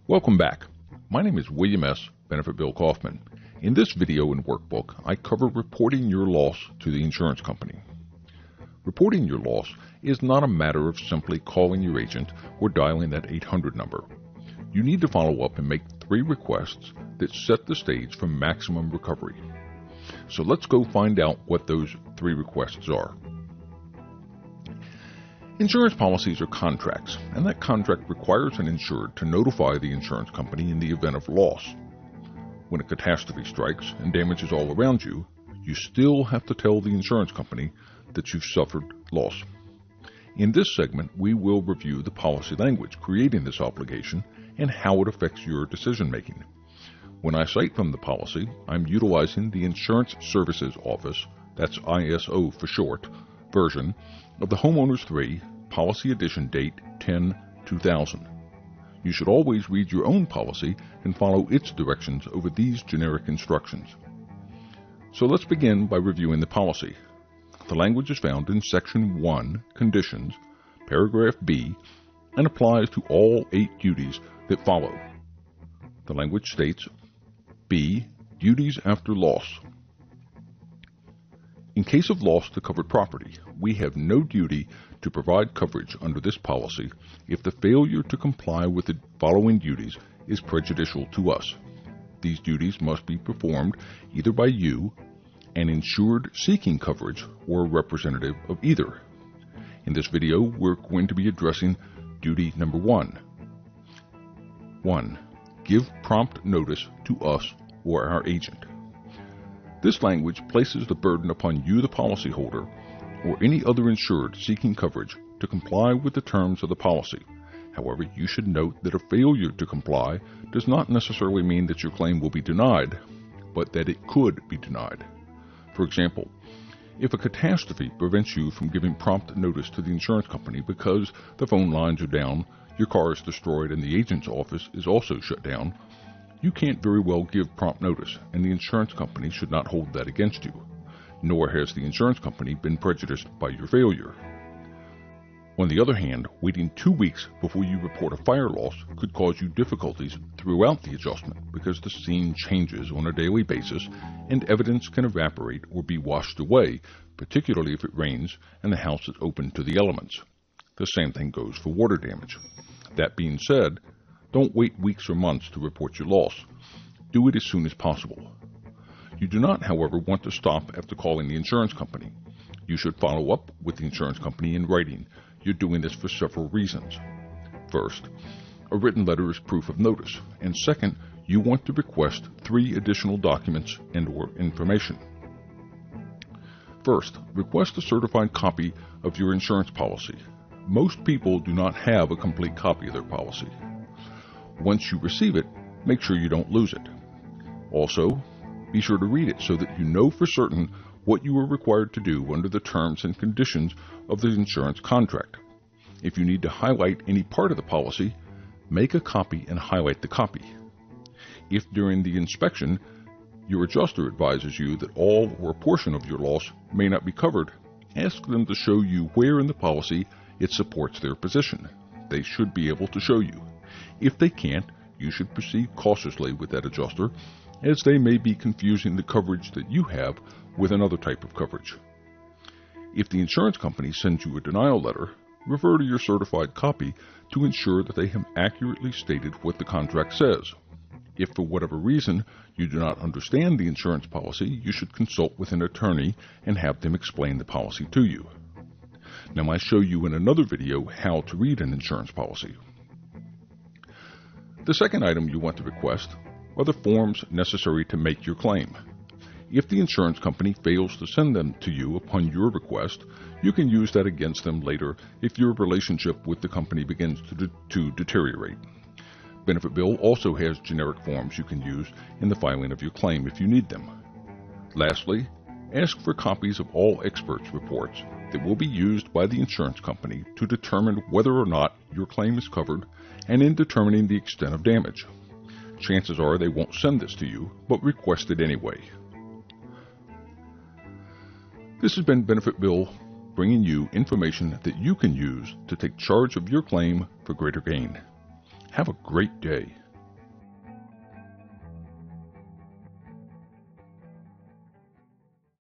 Welcome back. My name is William S. Benefit Bill Kaufman. In this video and workbook, I cover reporting your loss to the insurance company. Reporting your loss is not a matter of simply calling your agent or dialing that 800 number. You need to follow up and make 3 requests that set the stage for maximum recovery. So let's go find out what those 3 requests are. Insurance policies are contracts, and that contract requires an insured to notify the insurance company in the event of loss. When a catastrophe strikes and damage is all around you, you still have to tell the insurance company that you've suffered loss. In this segment, we will review the policy language creating this obligation and how it affects your decision making. When I cite from the policy, I'm utilizing the Insurance Services Office, that's ISO for short, version of the Homeowners 3 Policy Edition date 10/2000. You should always read your own policy and follow its directions over these generic instructions. So let's begin by reviewing the policy. The language is found in Section 1, Conditions, Paragraph B, and applies to all 8 duties that follow. The language states, B. Duties after loss. In case of loss to covered property, we have no duty to provide coverage under this policy if the failure to comply with the following duties is prejudicial to us. These duties must be performed either by you, an insured seeking coverage, or a representative of either. In this video, we're going to be addressing duty number 1. 1. Give prompt notice to us or our agent. This language places the burden upon you, the policyholder, or any other insured seeking coverage to comply with the terms of the policy. However, you should note that a failure to comply does not necessarily mean that your claim will be denied, but that it could be denied. For example, if a catastrophe prevents you from giving prompt notice to the insurance company because the phone lines are down, your car is destroyed, and the agent's office is also shut down, you can't very well give prompt notice, and the insurance company should not hold that against you, nor has the insurance company been prejudiced by your failure. On the other hand, waiting 2 weeks before you report a fire loss could cause you difficulties throughout the adjustment because the scene changes on a daily basis and evidence can evaporate or be washed away, particularly if it rains and the house is open to the elements. The same thing goes for water damage. That being said, don't wait weeks or months to report your loss. Do it as soon as possible. You do not, however, want to stop after calling the insurance company. You should follow up with the insurance company in writing. You're doing this for several reasons. First, a written letter is proof of notice, and second, you want to request 3 additional documents and/or information. First, request a certified copy of your insurance policy. Most people do not have a complete copy of their policy. Once you receive it, make sure you don't lose it. Also, be sure to read it so that you know for certain what you are required to do under the terms and conditions of the insurance contract. If you need to highlight any part of the policy, make a copy and highlight the copy. If during the inspection, your adjuster advises you that all or a portion of your loss may not be covered, ask them to show you where in the policy it supports their position. They should be able to show you. If they can't, you should proceed cautiously with that adjuster, as they may be confusing the coverage that you have with another type of coverage. If the insurance company sends you a denial letter, refer to your certified copy to ensure that they have accurately stated what the contract says. If for whatever reason you do not understand the insurance policy, you should consult with an attorney and have them explain the policy to you. Now, I show you in another video how to read an insurance policy. The second item you want to request are the forms necessary to make your claim. If the insurance company fails to send them to you upon your request, you can use that against them later if your relationship with the company begins to deteriorate. Benefit Bill also has generic forms you can use in the filing of your claim if you need them. Lastly, ask for copies of all experts' reports that will be used by the insurance company to determine whether or not your claim is covered and in determining the extent of damage. Chances are they won't send this to you, but request it anyway. This has been Benefit Bill, bringing you information that you can use to take charge of your claim for greater gain. Have a great day.